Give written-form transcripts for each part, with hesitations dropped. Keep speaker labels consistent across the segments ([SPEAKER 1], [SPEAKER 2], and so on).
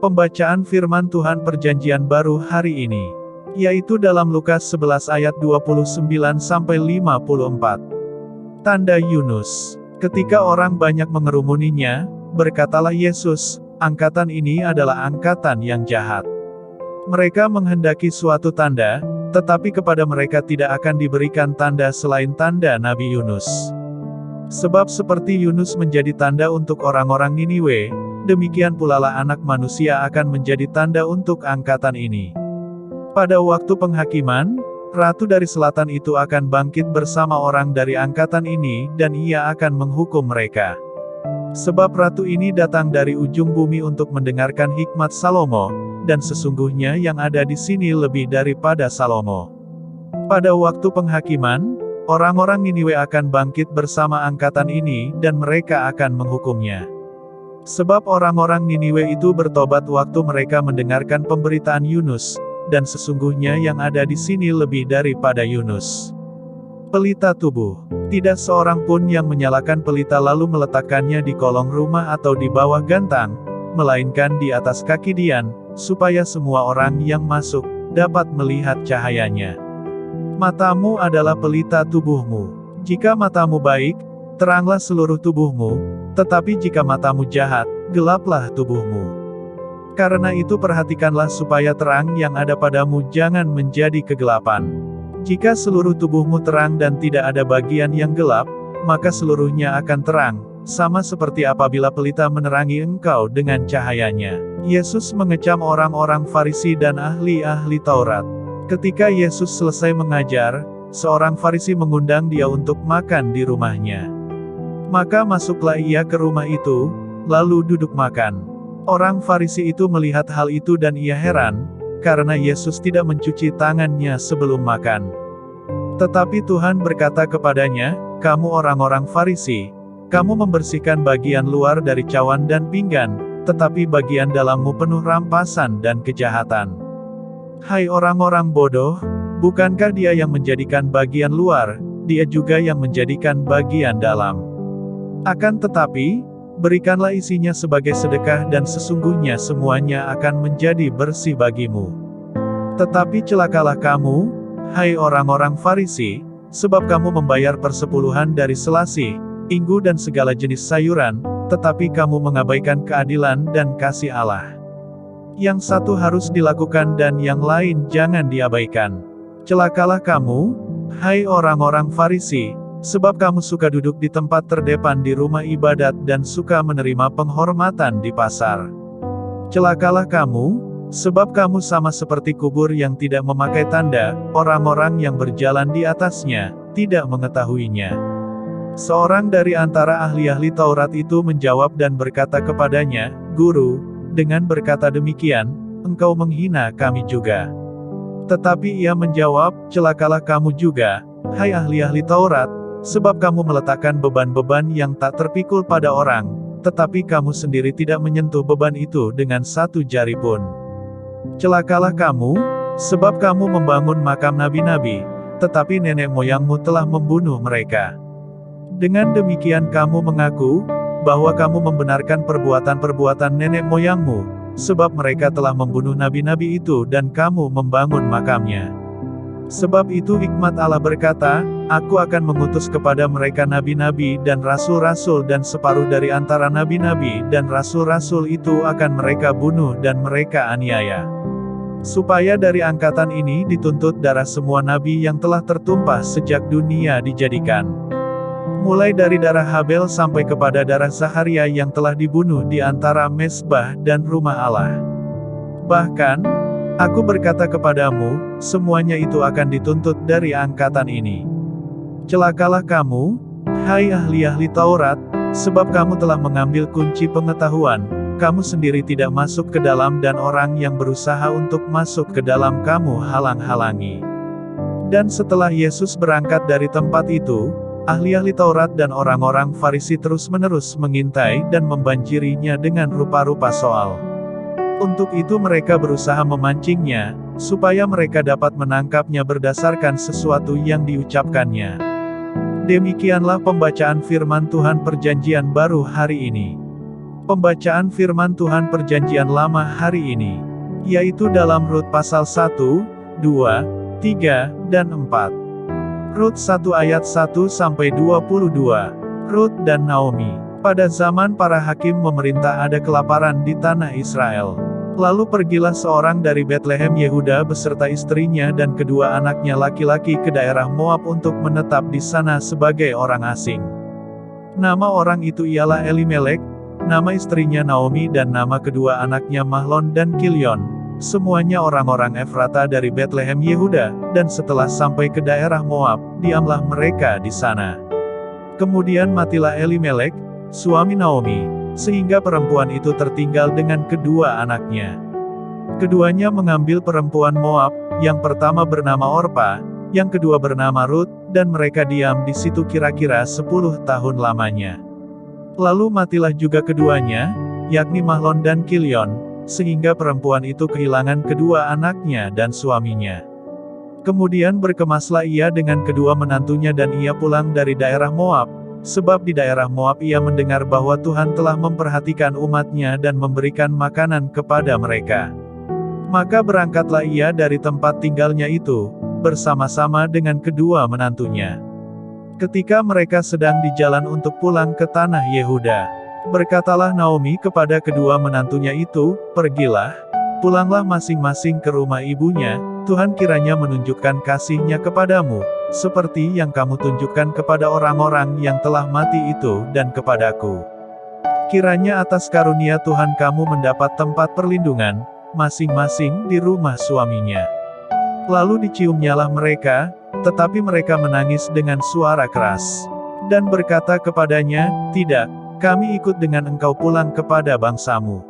[SPEAKER 1] Pembacaan firman Tuhan Perjanjian Baru hari ini, yaitu dalam Lukas 11 ayat 29-54. Tanda Yunus. Ketika orang banyak mengerumuninya, berkatalah Yesus, angkatan ini adalah angkatan yang jahat. Mereka menghendaki suatu tanda, tetapi kepada mereka tidak akan diberikan tanda selain tanda Nabi Yunus. Sebab seperti Yunus menjadi tanda untuk orang-orang Niniwe, demikian pula lah Anak Manusia akan menjadi tanda untuk angkatan ini. Pada waktu penghakiman, Ratu dari Selatan itu akan bangkit bersama orang dari angkatan ini dan ia akan menghukum mereka. Sebab Ratu ini datang dari ujung bumi untuk mendengarkan hikmat Salomo, dan sesungguhnya yang ada di sini lebih daripada Salomo. Pada waktu penghakiman, orang-orang Niniwe akan bangkit bersama angkatan ini dan mereka akan menghukumnya. Sebab orang-orang Niniwe itu bertobat waktu mereka mendengarkan pemberitaan Yunus, dan sesungguhnya yang ada di sini lebih daripada Yunus. Pelita tubuh. Tidak seorang pun yang menyalakan pelita lalu meletakkannya di kolong rumah atau di bawah gantang, melainkan di atas kaki dian, supaya semua orang yang masuk dapat melihat cahayanya. Matamu adalah pelita tubuhmu. Jika matamu baik, teranglah seluruh tubuhmu, tetapi jika matamu jahat, gelaplah tubuhmu. Karena itu perhatikanlah supaya terang yang ada padamu jangan menjadi kegelapan. Jika seluruh tubuhmu terang dan tidak ada bagian yang gelap, maka seluruhnya akan terang, sama seperti apabila pelita menerangi engkau dengan cahayanya. Yesus mengecam orang-orang Farisi dan ahli-ahli Taurat. Ketika Yesus selesai mengajar, seorang Farisi mengundang dia untuk makan di rumahnya. Maka masuklah ia ke rumah itu, lalu duduk makan. Orang Farisi itu melihat hal itu dan ia heran, karena Yesus tidak mencuci tangannya sebelum makan. Tetapi Tuhan berkata kepadanya, "Kamu orang-orang Farisi, kamu membersihkan bagian luar dari cawan dan pinggan, tetapi bagian dalammu penuh rampasan dan kejahatan. Hai orang-orang bodoh, bukankah Dia yang menjadikan bagian luar, Dia juga yang menjadikan bagian dalam? Akan tetapi, berikanlah isinya sebagai sedekah dan sesungguhnya semuanya akan menjadi bersih bagimu. Tetapi celakalah kamu, hai orang-orang Farisi, sebab kamu membayar persepuluhan dari selasih, inggu dan segala jenis sayuran, tetapi kamu mengabaikan keadilan dan kasih Allah. Yang satu harus dilakukan dan yang lain jangan diabaikan. Celakalah kamu, hai orang-orang Farisi, sebab kamu suka duduk di tempat terdepan di rumah ibadat dan suka menerima penghormatan di pasar. Celakalah kamu, sebab kamu sama seperti kubur yang tidak memakai tanda, orang-orang yang berjalan di atasnya tidak mengetahuinya. Seorang dari antara ahli-ahli Taurat itu menjawab dan berkata kepadanya, "Guru, dengan berkata demikian, engkau menghina kami juga." Tetapi ia menjawab, "Celakalah kamu juga, hai ahli-ahli Taurat, sebab kamu meletakkan beban-beban yang tak terpikul pada orang, tetapi kamu sendiri tidak menyentuh beban itu dengan satu jari pun. Celakalah kamu, sebab kamu membangun makam nabi-nabi, tetapi nenek moyangmu telah membunuh mereka. Dengan demikian kamu mengaku bahwa kamu membenarkan perbuatan-perbuatan nenek moyangmu, sebab mereka telah membunuh nabi-nabi itu dan kamu membangun makamnya. Sebab itu hikmat Allah berkata, Aku akan mengutus kepada mereka nabi-nabi dan rasul-rasul dan separuh dari antara nabi-nabi dan rasul-rasul itu akan mereka bunuh dan mereka aniaya. Supaya dari angkatan ini dituntut darah semua nabi yang telah tertumpah sejak dunia dijadikan. Mulai dari darah Habel sampai kepada darah Zaharia yang telah dibunuh di antara mezbah dan rumah Allah. Bahkan, aku berkata kepadamu, semuanya itu akan dituntut dari angkatan ini. Celakalah kamu, hai ahli-ahli Taurat, sebab kamu telah mengambil kunci pengetahuan, kamu sendiri tidak masuk ke dalam dan orang yang berusaha untuk masuk ke dalam kamu halang-halangi." Dan setelah Yesus berangkat dari tempat itu, ahli-ahli Taurat dan orang-orang Farisi terus-menerus mengintai dan membanjirinya dengan rupa-rupa soal. Untuk itu mereka berusaha memancingnya, supaya mereka dapat menangkapnya berdasarkan sesuatu yang diucapkannya. Demikianlah pembacaan firman Tuhan Perjanjian Baru hari ini. Pembacaan firman Tuhan Perjanjian Lama hari ini, yaitu dalam Rut pasal 1, 2, 3, dan 4. Rut 1 ayat 1-22. Rut dan Naomi. Pada zaman para hakim memerintah ada kelaparan di tanah Israel. Lalu pergilah seorang dari Betlehem Yehuda beserta istrinya dan kedua anaknya laki-laki ke daerah Moab untuk menetap di sana sebagai orang asing. Nama orang itu ialah Elimelek, nama istrinya Naomi dan nama kedua anaknya Mahlon dan Kilion, semuanya orang-orang Efrata dari Betlehem Yehuda, dan setelah sampai ke daerah Moab, diamlah mereka di sana. Kemudian matilah Elimelek, suami Naomi, sehingga perempuan itu tertinggal dengan kedua anaknya. Keduanya mengambil perempuan Moab, yang pertama bernama Orpa, yang kedua bernama Rut, dan mereka diam di situ kira-kira 10 tahun lamanya. Lalu matilah juga keduanya, yakni Mahlon dan Kilion, sehingga perempuan itu kehilangan kedua anaknya dan suaminya. Kemudian berkemaslah ia dengan kedua menantunya dan ia pulang dari daerah Moab, sebab di daerah Moab ia mendengar bahwa Tuhan telah memperhatikan umatnya dan memberikan makanan kepada mereka. Maka berangkatlah ia dari tempat tinggalnya itu, bersama-sama dengan kedua menantunya. Ketika mereka sedang di jalan untuk pulang ke tanah Yehuda, berkatalah Naomi kepada kedua menantunya itu, "Pergilah, pulanglah masing-masing ke rumah ibunya, Tuhan kiranya menunjukkan kasih-Nya kepadamu, seperti yang kamu tunjukkan kepada orang-orang yang telah mati itu dan kepadaku. Kiranya atas karunia Tuhan kamu mendapat tempat perlindungan, masing-masing di rumah suaminya." Lalu diciumnyalah mereka, tetapi mereka menangis dengan suara keras, dan berkata kepadanya, "Tidak, kami ikut dengan engkau pulang kepada bangsamu."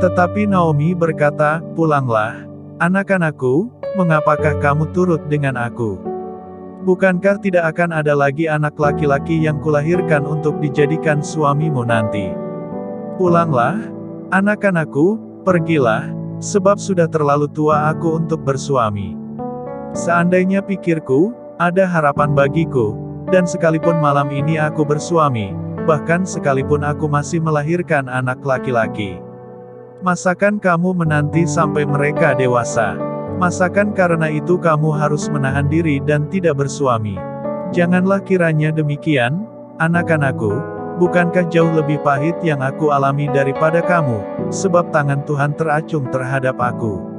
[SPEAKER 1] Tetapi Naomi berkata, "Pulanglah, anak-anakku, mengapakah kamu turut dengan aku? Bukankah tidak akan ada lagi anak laki-laki yang kulahirkan untuk dijadikan suamimu nanti? Pulanglah, anak-anakku, pergilah, sebab sudah terlalu tua aku untuk bersuami. Seandainya pikirku, ada harapan bagiku, dan sekalipun malam ini aku bersuami, bahkan sekalipun aku masih melahirkan anak laki-laki. Masakan kamu menanti sampai mereka dewasa? Masakan karena itu kamu harus menahan diri dan tidak bersuami? Janganlah kiranya demikian, anak-anakku, bukankah jauh lebih pahit yang aku alami daripada kamu, sebab tangan Tuhan teracung terhadap aku."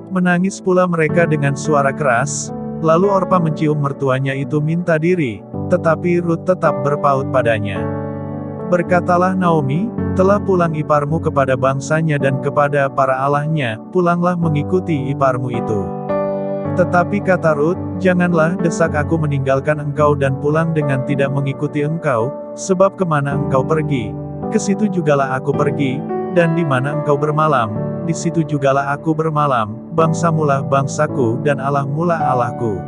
[SPEAKER 1] Menangis pula mereka dengan suara keras, lalu Orpa mencium mertuanya itu minta diri, tetapi Rut tetap berpaut padanya. Berkatalah Naomi, "Telah pulang iparmu kepada bangsanya dan kepada para allahnya, pulanglah mengikuti iparmu itu." Tetapi kata Rut, "Janganlah desak aku meninggalkan engkau dan pulang dengan tidak mengikuti engkau, sebab kemana engkau pergi, ke situ jugalah aku pergi, dan di mana engkau bermalam, di situ jugalah aku bermalam, bangsamulah bangsaku dan Allahmulah Allahku.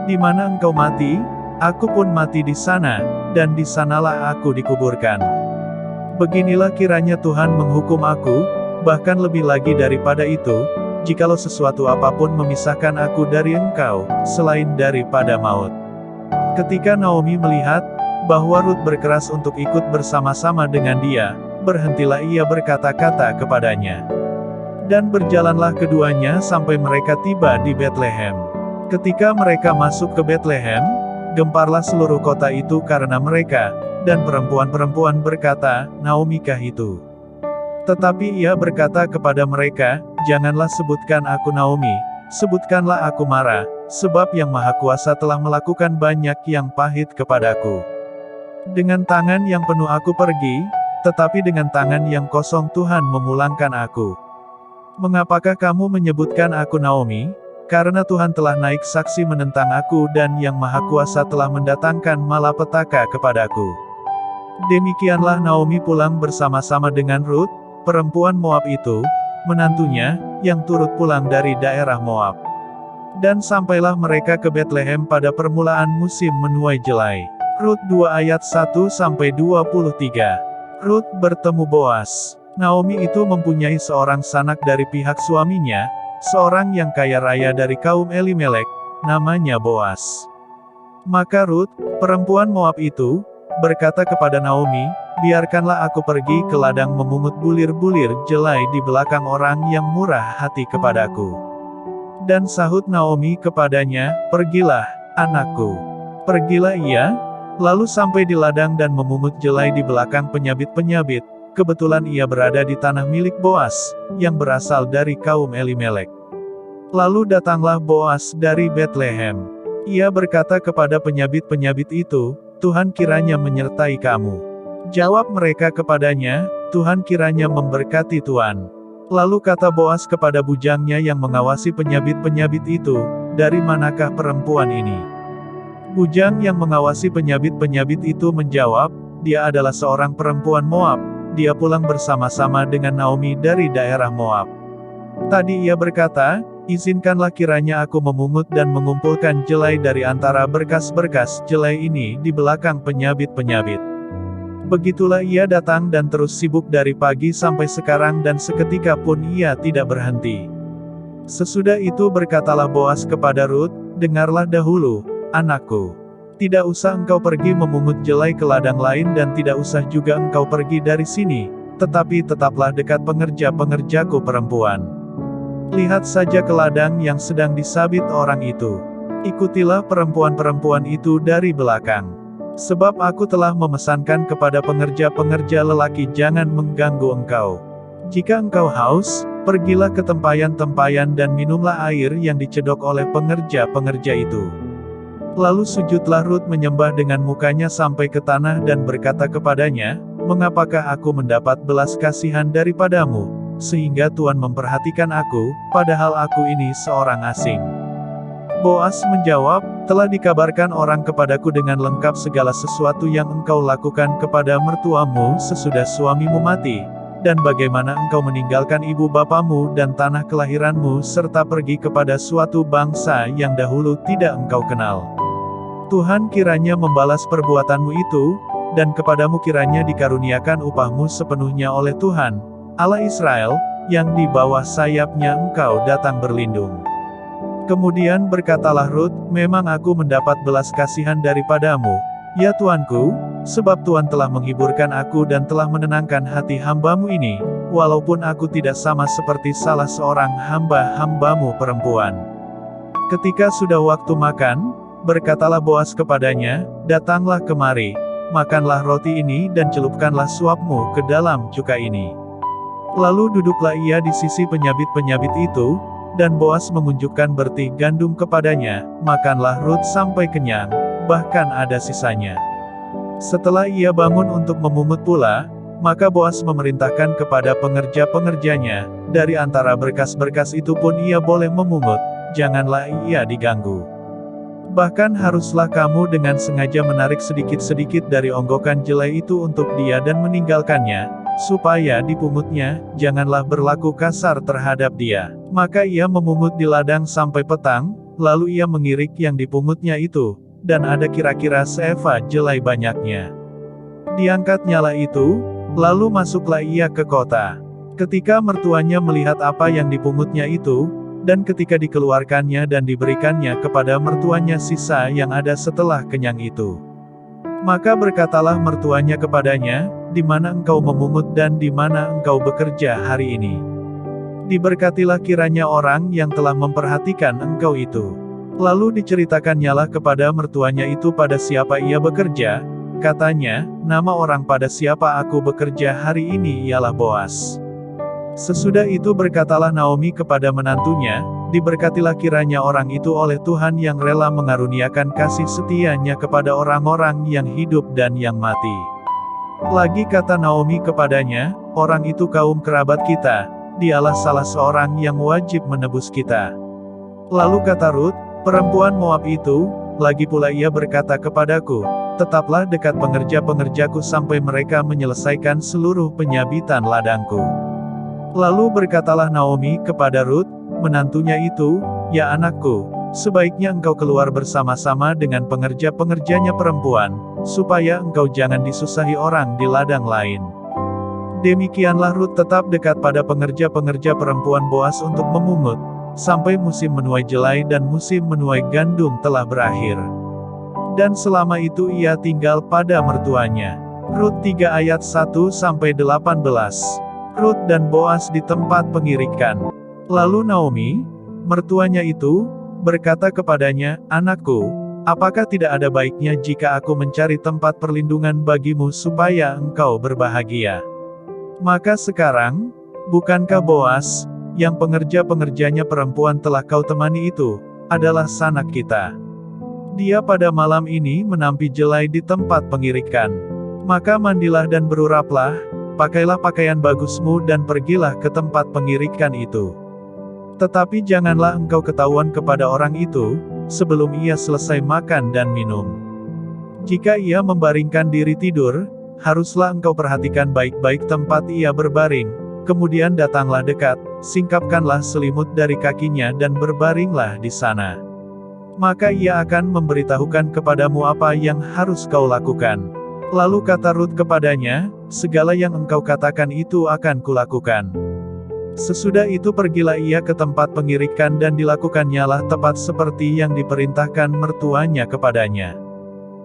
[SPEAKER 1] Di mana engkau mati, aku pun mati di sana, dan di sanalah aku dikuburkan. Beginilah kiranya Tuhan menghukum aku, bahkan lebih lagi daripada itu, jikalau sesuatu apapun memisahkan aku dari engkau, selain daripada maut." Ketika Naomi melihat bahwa Rut berkeras untuk ikut bersama-sama dengan dia, berhentilah ia berkata-kata kepadanya. Dan berjalanlah keduanya sampai mereka tiba di Betlehem. Ketika mereka masuk ke Betlehem, gemparlah seluruh kota itu karena mereka, dan perempuan-perempuan berkata, "Naomikah itu?" Tetapi ia berkata kepada mereka, "Janganlah sebutkan aku Naomi, sebutkanlah aku Mara, sebab Yang Maha Kuasa telah melakukan banyak yang pahit kepadaku. Dengan tangan yang penuh aku pergi, tetapi dengan tangan yang kosong Tuhan memulangkan aku. Mengapakah kamu menyebutkan aku Naomi? Karena Tuhan telah naik saksi menentang aku dan Yang Maha Kuasa telah mendatangkan malapetaka kepadaku." Demikianlah Naomi pulang bersama-sama dengan Rut, perempuan Moab itu, menantunya, yang turut pulang dari daerah Moab. Dan sampailah mereka ke Betlehem pada permulaan musim menuai jelai. Rut 2 ayat 1-23. Rut bertemu Boas. Naomi itu mempunyai seorang sanak dari pihak suaminya, seorang yang kaya raya dari kaum Elimelek, namanya Boas. Maka Rut, perempuan Moab itu, berkata kepada Naomi, biarkanlah aku pergi ke ladang memungut bulir-bulir jelai di belakang orang yang murah hati kepadaku." Dan sahut Naomi kepadanya, "Pergilah, anakku." Pergilah ia, lalu sampai di ladang dan memungut jelai di belakang penyabit-penyabit. Kebetulan ia berada di tanah milik Boas, yang berasal dari kaum Elimelek. Lalu datanglah Boas dari Betlehem. Ia berkata kepada penyabit-penyabit itu, "Tuhan kiranya menyertai kamu." Jawab mereka kepadanya, "Tuhan kiranya memberkati Tuan." Lalu kata Boas kepada bujangnya yang mengawasi penyabit-penyabit itu, "Dari manakah perempuan ini?" Bujang yang mengawasi penyabit-penyabit itu menjawab, "Dia adalah seorang perempuan Moab. Dia pulang bersama-sama dengan Naomi dari daerah Moab." Tadi ia berkata, "Izinkanlah kiranya aku memungut dan mengumpulkan jelai dari antara berkas-berkas jelai ini di belakang penyabit-penyabit." Begitulah ia datang dan terus sibuk dari pagi sampai sekarang dan seketika pun ia tidak berhenti. Sesudah itu berkatalah Boas kepada Rut, "Dengarlah dahulu, anakku. Tidak usah engkau pergi memungut jelai ke ladang lain dan tidak usah juga engkau pergi dari sini, tetapi tetaplah dekat pengerja-pengerjaku perempuan. Lihat saja ke ladang yang sedang disabit orang itu. Ikutilah perempuan-perempuan itu dari belakang. Sebab aku telah memesankan kepada pengerja-pengerja lelaki jangan mengganggu engkau. Jika engkau haus, pergilah ke tempayan-tempayan dan minumlah air yang dicedok oleh pengerja-pengerja itu." Lalu sujudlah Rut menyembah dengan mukanya sampai ke tanah dan berkata kepadanya, "Mengapakah aku mendapat belas kasihan daripadamu, sehingga Tuhan memperhatikan aku, padahal aku ini seorang asing?" Boas menjawab, "Telah dikabarkan orang kepadaku dengan lengkap segala sesuatu yang engkau lakukan kepada mertuamu sesudah suamimu mati, dan bagaimana engkau meninggalkan ibu bapamu dan tanah kelahiranmu serta pergi kepada suatu bangsa yang dahulu tidak engkau kenal. Tuhan kiranya membalas perbuatanmu itu, dan kepadamu kiranya dikaruniakan upahmu sepenuhnya oleh Tuhan, Allah Israel, yang di bawah sayapnya engkau datang berlindung." Kemudian berkatalah Rut, "Memang aku mendapat belas kasihan daripadamu, ya Tuanku, sebab Tuhan telah menghiburkan aku dan telah menenangkan hati hambamu ini, walaupun aku tidak sama seperti salah seorang hamba-hambamu perempuan." Ketika sudah waktu makan, berkatalah Boas kepadanya, "Datanglah kemari, makanlah roti ini dan celupkanlah suapmu ke dalam cuka ini." Lalu duduklah ia di sisi penyabit-penyabit itu, dan Boas mengunjukkan bertih gandum kepadanya, makanlah Rut sampai kenyang, bahkan ada sisanya. Setelah ia bangun untuk memungut pula, maka Boas memerintahkan kepada pengerja-pengerjanya, dari antara berkas-berkas itu pun ia boleh memungut, janganlah ia diganggu. Bahkan haruslah kamu dengan sengaja menarik sedikit-sedikit dari onggokan jelai itu untuk dia dan meninggalkannya, supaya dipungutnya, janganlah berlaku kasar terhadap dia. Maka ia memungut di ladang sampai petang, lalu ia mengirik yang dipungutnya itu, dan ada kira-kira seeva jelai banyaknya. Diangkatnyalah itu, lalu masuklah ia ke kota. Ketika mertuanya melihat apa yang dipungutnya itu, dan ketika dikeluarkannya dan diberikannya kepada mertuanya sisa yang ada setelah kenyang itu, maka berkatalah mertuanya kepadanya, "Di mana engkau memungut dan di mana engkau bekerja hari ini? Diberkatilah kiranya orang yang telah memperhatikan engkau itu." Lalu diceritakannyalah kepada mertuanya itu pada siapa ia bekerja, katanya, "Nama orang pada siapa aku bekerja hari ini ialah Boas." Sesudah itu berkatalah Naomi kepada menantunya, "Diberkatilah kiranya orang itu oleh Tuhan yang rela mengaruniakan kasih setianya kepada orang-orang yang hidup dan yang mati." Lagi kata Naomi kepadanya, "Orang itu kaum kerabat kita, dialah salah seorang yang wajib menebus kita." Lalu kata Rut, perempuan Moab itu, "Lagi pula ia berkata kepadaku, tetaplah dekat pengerja-pengerjaku sampai mereka menyelesaikan seluruh penyabitan ladangku." Lalu berkatalah Naomi kepada Rut, menantunya itu, "Ya anakku, sebaiknya engkau keluar bersama-sama dengan pengerja-pengerjanya perempuan, supaya engkau jangan disusahi orang di ladang lain." Demikianlah Rut tetap dekat pada pengerja-pengerja perempuan Boas untuk memungut, sampai musim menuai jelai dan musim menuai gandum telah berakhir. Dan selama itu ia tinggal pada mertuanya. Rut 3 ayat 1-18. Rut dan Boas di tempat pengirikan. Lalu Naomi, mertuanya itu, berkata kepadanya, "Anakku, apakah tidak ada baiknya jika aku mencari tempat perlindungan bagimu supaya engkau berbahagia? Maka sekarang, bukankah Boas, yang pengerja-pengerjanya perempuan telah kau temani itu, adalah sanak kita? Dia pada malam ini menampi jelai di tempat pengirikan. Maka mandilah dan beruraplah, pakailah pakaian bagusmu dan pergilah ke tempat pengirikan itu. Tetapi janganlah engkau ketahuan kepada orang itu, sebelum ia selesai makan dan minum. Jika ia membaringkan diri tidur, haruslah engkau perhatikan baik-baik tempat ia berbaring, kemudian datanglah dekat, singkapkanlah selimut dari kakinya dan berbaringlah di sana. Maka ia akan memberitahukan kepadamu apa yang harus kau lakukan." Lalu kata Rut kepadanya, "Segala yang engkau katakan itu akan kulakukan." Sesudah itu pergilah ia ke tempat pengirikan dan dilakukannya tepat seperti yang diperintahkan mertuanya kepadanya.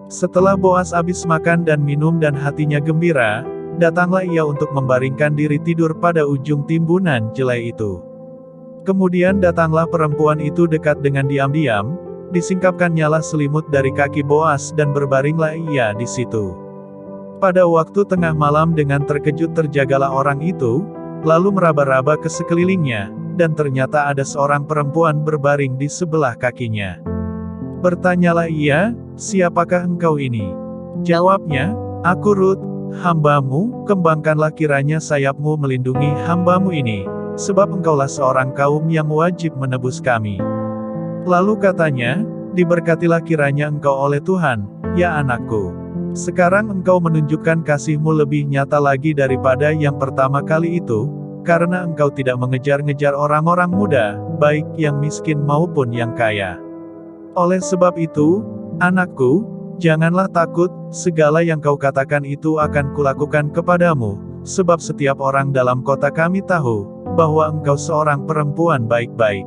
[SPEAKER 1] Setelah Boas habis makan dan minum dan hatinya gembira, datanglah ia untuk membaringkan diri tidur pada ujung timbunan jelai itu. Kemudian datanglah perempuan itu dekat dengan diam-diam, disingkapkannyalah selimut dari kaki Boas dan berbaringlah ia di situ. Pada waktu tengah malam dengan terkejut terjagalah orang itu, lalu meraba-raba ke sekelilingnya, dan ternyata ada seorang perempuan berbaring di sebelah kakinya. Bertanyalah ia, "Siapakah engkau ini?" Jawabnya, "Aku Rut, hambamu, kembangkanlah kiranya sayapmu melindungi hambamu ini, sebab engkaulah seorang kaum yang wajib menebus kami." Lalu katanya, "Diberkatilah kiranya engkau oleh Tuhan, ya anakku. Sekarang engkau menunjukkan kasihmu lebih nyata lagi daripada yang pertama kali itu, karena engkau tidak mengejar-ngejar orang-orang muda, baik yang miskin maupun yang kaya. Oleh sebab itu, anakku, janganlah takut, segala yang kau katakan itu akan kulakukan kepadamu, sebab setiap orang dalam kota kami tahu, bahwa engkau seorang perempuan baik-baik.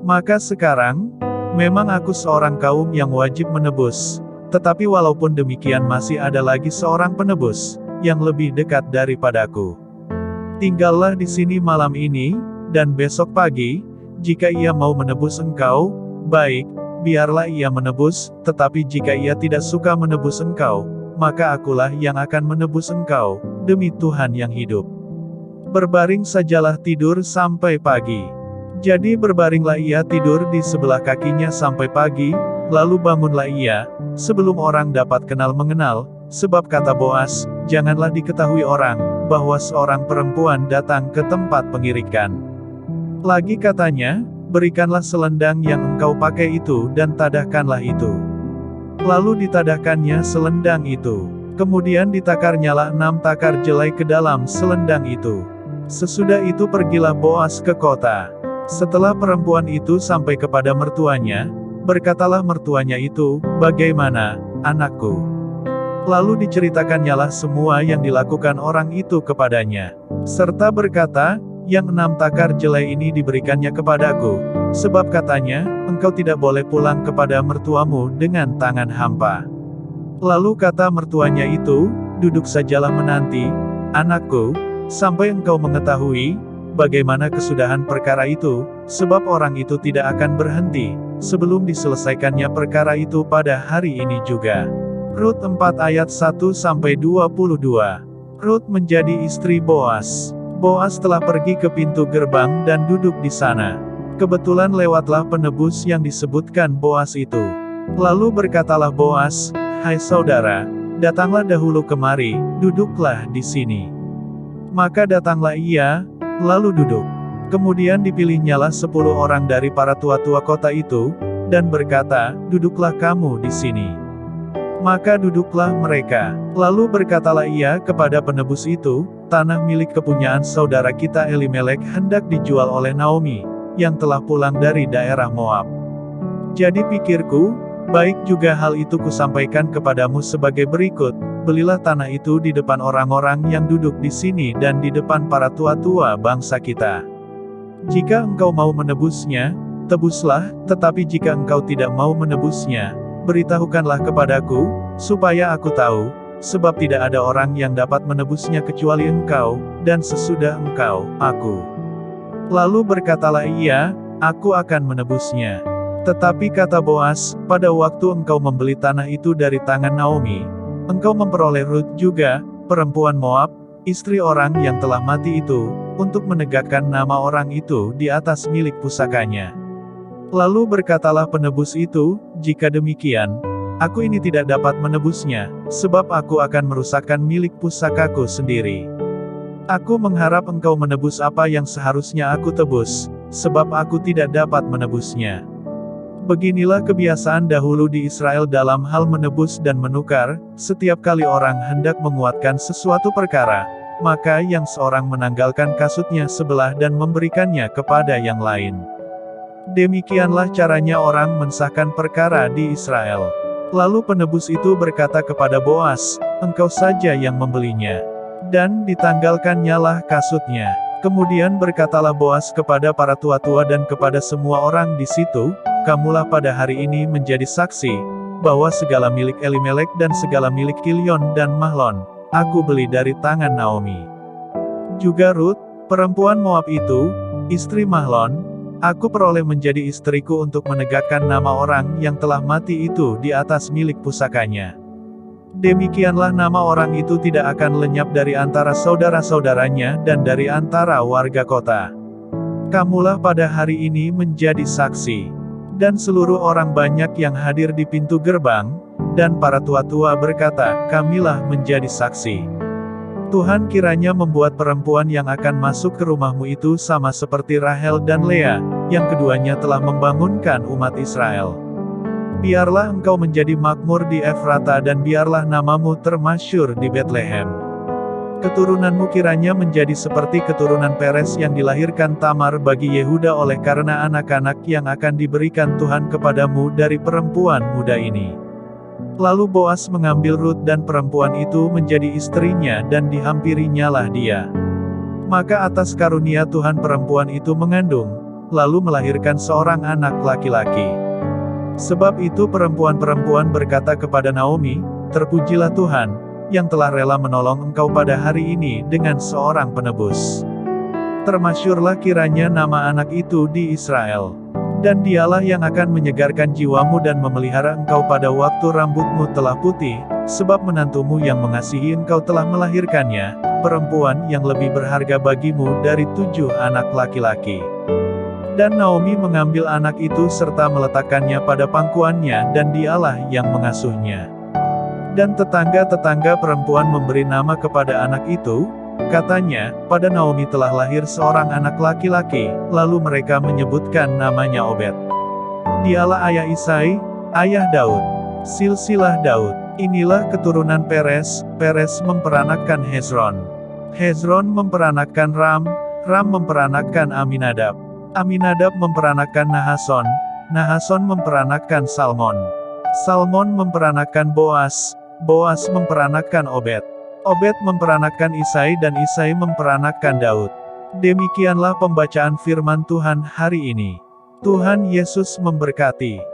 [SPEAKER 1] Maka sekarang, memang aku seorang kaum yang wajib menebus, tetapi walaupun demikian masih ada lagi seorang penebus, yang lebih dekat daripadaku. Tinggallah di sini malam ini, dan besok pagi, jika ia mau menebus engkau, baik, biarlah ia menebus, tetapi jika ia tidak suka menebus engkau, maka akulah yang akan menebus engkau, demi Tuhan yang hidup. Berbaring sajalah tidur sampai pagi." Jadi berbaringlah ia tidur di sebelah kakinya sampai pagi, lalu bangunlah ia, sebelum orang dapat kenal mengenal, sebab kata Boas, "Janganlah diketahui orang, bahwa seorang perempuan datang ke tempat pengirikan." Lagi katanya, "Berikanlah selendang yang engkau pakai itu dan tadahkanlah itu." Lalu ditadahkannya selendang itu. Kemudian ditakarnyalah 6 takar jelai ke dalam selendang itu. Sesudah itu pergilah Boas ke kota. Setelah perempuan itu sampai kepada mertuanya, berkatalah mertuanya itu, "Bagaimana, anakku?" Lalu diceritakannya semua yang dilakukan orang itu kepadanya. Serta berkata, "Yang 6 takar jelai ini diberikannya kepadaku, sebab katanya, engkau tidak boleh pulang kepada mertuamu dengan tangan hampa." Lalu kata mertuanya itu, "Duduk sajalah menanti, anakku, sampai engkau mengetahui, bagaimana kesudahan perkara itu, sebab orang itu tidak akan berhenti, sebelum diselesaikannya perkara itu pada hari ini juga." Rut 4 ayat 1-22. Rut menjadi istri Boas. Boas telah pergi ke pintu gerbang dan duduk di sana. Kebetulan lewatlah penebus yang disebutkan Boas itu. Lalu berkatalah Boas, "Hai saudara, datanglah dahulu kemari, duduklah di sini." Maka datanglah ia, lalu duduk. Kemudian dipilihnyalah 10 orang dari para tua-tua kota itu, dan berkata, "Duduklah kamu di sini." Maka duduklah mereka. Lalu berkatalah ia kepada penebus itu, "Tanah milik kepunyaan saudara kita Elimelek hendak dijual oleh Naomi, yang telah pulang dari daerah Moab. Jadi pikirku, baik juga hal itu kusampaikan kepadamu sebagai berikut, belilah tanah itu di depan orang-orang yang duduk di sini dan di depan para tua-tua bangsa kita. Jika engkau mau menebusnya, tebuslah, tetapi jika engkau tidak mau menebusnya, beritahukanlah kepadaku, supaya aku tahu, sebab tidak ada orang yang dapat menebusnya kecuali Engkau, dan sesudah Engkau, aku. Lalu berkatalah ia, aku akan menebusnya. Tetapi kata Boas, pada waktu engkau membeli tanah itu dari tangan Naomi, engkau memperoleh Rut juga, perempuan Moab, istri orang yang telah mati itu, untuk menegakkan nama orang itu di atas milik pusakanya. Lalu berkatalah penebus itu, jika demikian, aku ini tidak dapat menebusnya, sebab aku akan merusakkan milik pusakaku sendiri. Aku mengharap engkau menebus apa yang seharusnya aku tebus, sebab aku tidak dapat menebusnya. Beginilah kebiasaan dahulu di Israel dalam hal menebus dan menukar, setiap kali orang hendak menguatkan sesuatu perkara, maka yang seorang menanggalkan kasutnya sebelah dan memberikannya kepada yang lain. Demikianlah caranya orang mensahkan perkara di Israel. Lalu penebus itu berkata kepada Boas, engkau saja yang membelinya. Dan ditanggalkannyalah kasutnya. Kemudian berkatalah Boas kepada para tua-tua dan kepada semua orang di situ, kamulah pada hari ini menjadi saksi, bahwa segala milik Elimelek dan segala milik Kilion dan Mahlon, aku beli dari tangan Naomi. Juga Rut, perempuan Moab itu, istri Mahlon, aku peroleh menjadi istriku untuk menegakkan nama orang yang telah mati itu di atas milik pusakanya. Demikianlah nama orang itu tidak akan lenyap dari antara saudara-saudaranya dan dari antara warga kota. Kamulah pada hari ini menjadi saksi. Dan seluruh orang banyak yang hadir di pintu gerbang, dan para tua-tua berkata, kamilah menjadi saksi. Tuhan kiranya membuat perempuan yang akan masuk ke rumahmu itu sama seperti Rahel dan Lea, yang keduanya telah membangunkan umat Israel. Biarlah engkau menjadi makmur di Efrata dan biarlah namamu termasyur di Betlehem. Keturunanmu kiranya menjadi seperti keturunan Peres yang dilahirkan Tamar bagi Yehuda oleh karena anak-anak yang akan diberikan Tuhan kepadamu dari perempuan muda ini. Lalu Boas mengambil Rut dan perempuan itu menjadi istrinya dan dihampirinyalah dia. Maka atas karunia Tuhan perempuan itu mengandung, lalu melahirkan seorang anak laki-laki. Sebab itu perempuan-perempuan berkata kepada Naomi, terpujilah Tuhan, yang telah rela menolong engkau pada hari ini dengan seorang penebus. Termasyurlah kiranya nama anak itu di Israel. Dan dialah yang akan menyegarkan jiwamu dan memelihara engkau pada waktu rambutmu telah putih, sebab menantumu yang mengasihi engkau telah melahirkannya, perempuan yang lebih berharga bagimu dari 7 anak laki-laki. Dan Naomi mengambil anak itu serta meletakkannya pada pangkuannya dan dialah yang mengasuhnya. Dan tetangga-tetangga perempuan memberi nama kepada anak itu, katanya, pada Naomi telah lahir seorang anak laki-laki, lalu mereka menyebutkan namanya Obed. Dialah ayah Isai, ayah Daud. Silsilah Daud. Inilah keturunan Peres, Peres memperanakkan Hezron. Hezron memperanakkan Ram, Ram memperanakkan Aminadab. Aminadab memperanakkan Nahason, Nahason memperanakkan Salmon. Salmon memperanakkan Boas, Boas memperanakkan Obed. Obed memperanakkan Isai dan Isai memperanakkan Daud. Demikianlah pembacaan firman Tuhan hari ini. Tuhan Yesus memberkati.